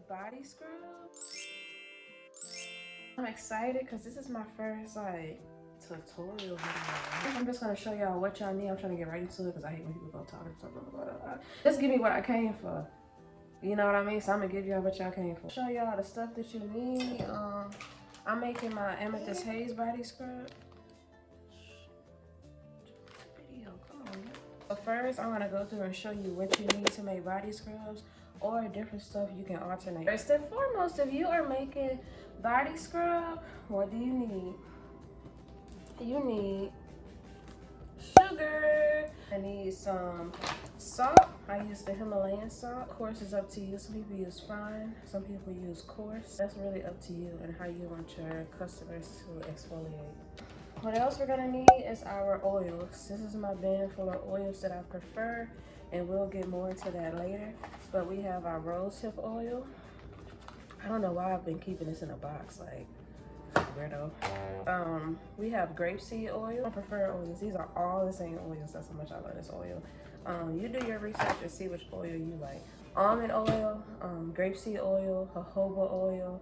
body scrub. I'm excited because this is my first like tutorial video. I'm just gonna show y'all what y'all need. I'm trying to get right into it because I hate when people go talking something about it. Just give me what I came for. You know what I mean? So I'm gonna give y'all what y'all came for. Show y'all the stuff that you need. I'm making my Amethyst Haze body scrub. Video, come on. So first, I'm gonna go through and show you what you need to make body scrubs or different stuff you can alternate. First and foremost, if you are making body scrub, what do you need? You need sugar. I need some salt. I use the Himalayan salt. Of course, it's up to you. Some people use fine, some people use coarse. That's really up to you and how you want your customers to exfoliate. What else we're gonna need is our oils. This is my bin full of oils that I prefer, and we'll get more into that later. But we have our rosehip oil. I don't know why I've been keeping this in a box, like weirdo. We have grapeseed oil. I prefer oils. These are all the same oils. That's how much I love this oil. You do your research and see which oil you like. Almond oil, grapeseed oil, jojoba oil.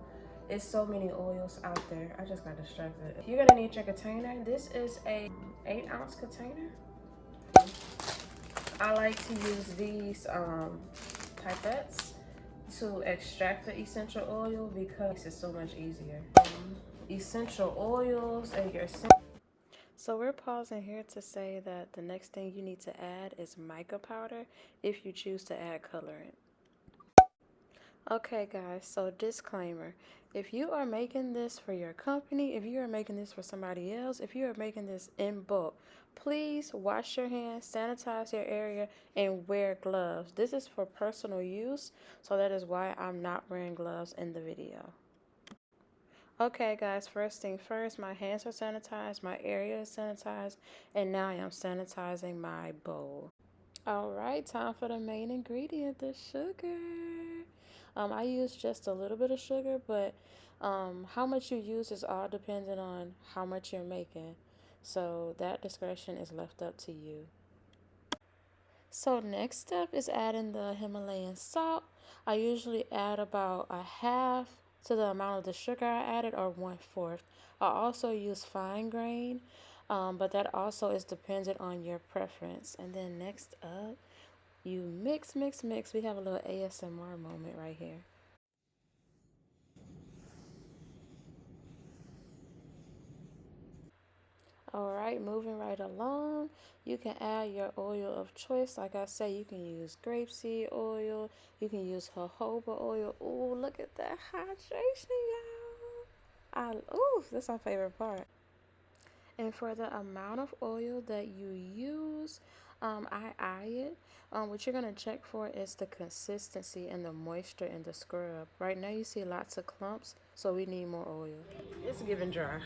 It's so many oils out there. I just got distracted. You're gonna need your container. This is a 8-ounce container. I like to use these pipettes to extract the essential oil because it's so much easier. Essential oils and your So we're pausing here to say that the next thing you need to add is mica powder if you choose to add colorant. Okay guys, so disclaimer, if you are making this for your company, if you are making this for somebody else, if you are making this in bulk, please wash your hands, sanitize your area, and wear gloves. This is for personal use, so that is why I'm not wearing gloves in the video. Okay guys, first thing first, my hands are sanitized, my area is sanitized, and now I am sanitizing my bowl. Alright, time for the main ingredient, the sugar. I use just a little bit of sugar, but how much you use is all dependent on how much you're making. So that discretion is left up to you. So next step is adding the Himalayan salt. I usually add about a half to the amount of the sugar I added, or 1/4. I also use fine grain, but that also is dependent on your preference. And then next up, you mix, mix, mix. We have a little ASMR moment right here. Alright, moving right along, you can add your oil of choice. Like I say, you can use grapeseed oil, you can use jojoba oil. Ooh, look at that hydration, y'all. Ooh, that's my favorite part. And for the amount of oil that you use, I eye it. What you're going to check for is the consistency and the moisture in the scrub. Right now you see lots of clumps, so we need more oil. It's giving dry.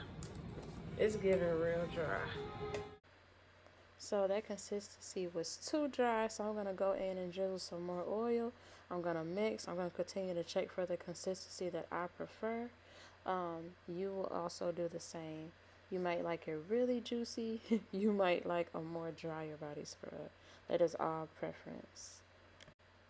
It's giving real dry. So that consistency was too dry, so I'm going to go in and drizzle some more oil. I'm going to mix. I'm going to continue to check for the consistency that I prefer. You will also do the same. You might like it really juicy. You might like a more drier body scrub. That is all preference.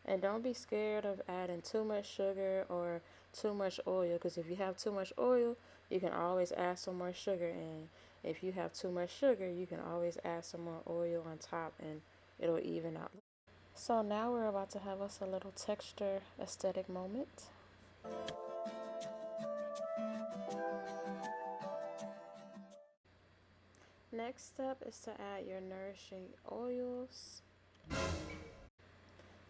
And don't be scared of adding too much sugar or too much oil, because if you have too much oil, you can always add some more sugar in. If you have too much sugar, you can always add some more oil on top and it'll even out. So now we're about to have us a little texture aesthetic moment. Next step is to add your nourishing oils.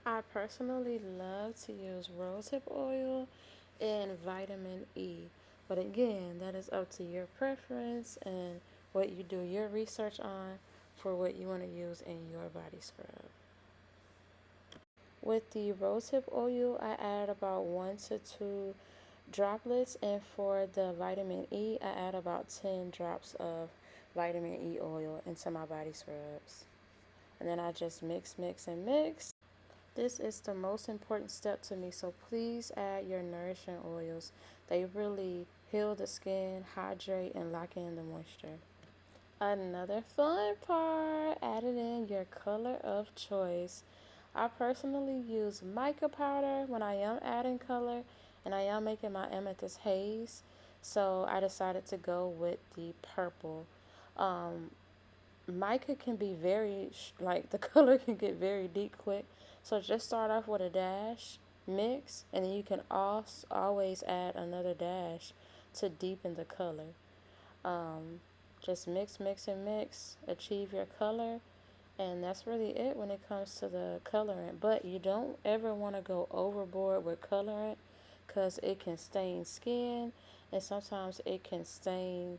I personally love to use rosehip oil and vitamin E. But again, that is up to your preference and what you do your research on for what you want to use in your body scrub. With the rosehip oil, I add about 1 to 2 droplets, and for the vitamin E, I add about 10 drops of vitamin E oil into my body scrubs. And then I just mix, mix, and mix. This is the most important step to me, so please add your nourishing oils. They really heal the skin, hydrate, and lock in the moisture. Another fun part, adding in your color of choice. I personally use mica powder when I am adding color, And I am making my amethyst haze, so I decided to go with the purple. Um, Mica can be very, like, the color can get very deep quick. So just start off with a dash, mix, and then you can also always add another dash to deepen the color. Um, just mix, mix, and mix, achieve your color, and that's really it when it comes to the colorant. But you don't ever want to go overboard with colorant because it can stain skin, and sometimes it can stain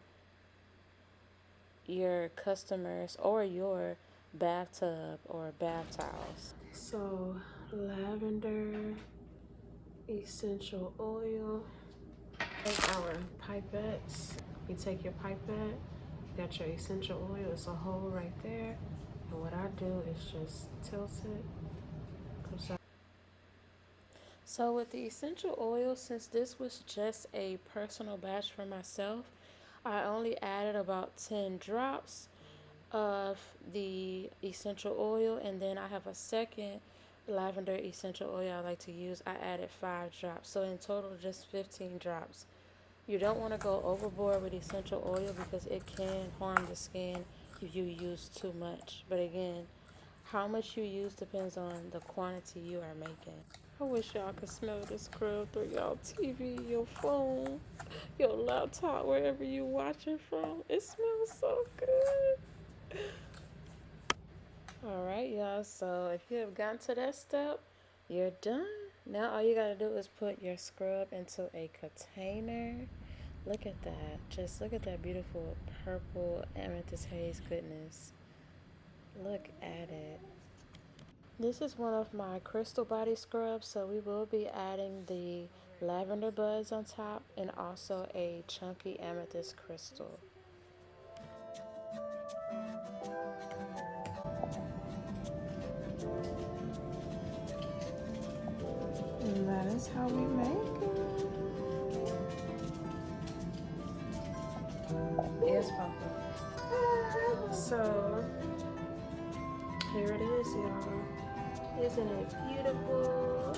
your customers or your bathtub or bath towels. So, lavender essential oil. Take our pipettes. You take your pipette, you got your essential oil, it's a hole right there. And what I do is just tilt it. So with the essential oil, since this was just a personal batch for myself, I only added about 10 drops of the essential oil, and then I have a second lavender essential oil I like to use. I added 5 drops, so in total just 15 drops. You don't want to go overboard with essential oil because it can harm the skin if you use too much. But again, how much you use depends on the quantity you are making. I wish y'all could smell this scrub through y'all TV, your phone, your laptop, wherever you watching from. It smells so good. Alright, y'all, so if you have gotten to that step, you're done. Now all you gotta do is put your scrub into a container. Look at that. Just look at that beautiful purple amethyst haze goodness. Look at it. This is one of my crystal body scrubs, so we will be adding the lavender buds on top and also a chunky amethyst crystal. And that is how we make it. Yes, Papa. So, here it is, y'all. Isn't it beautiful?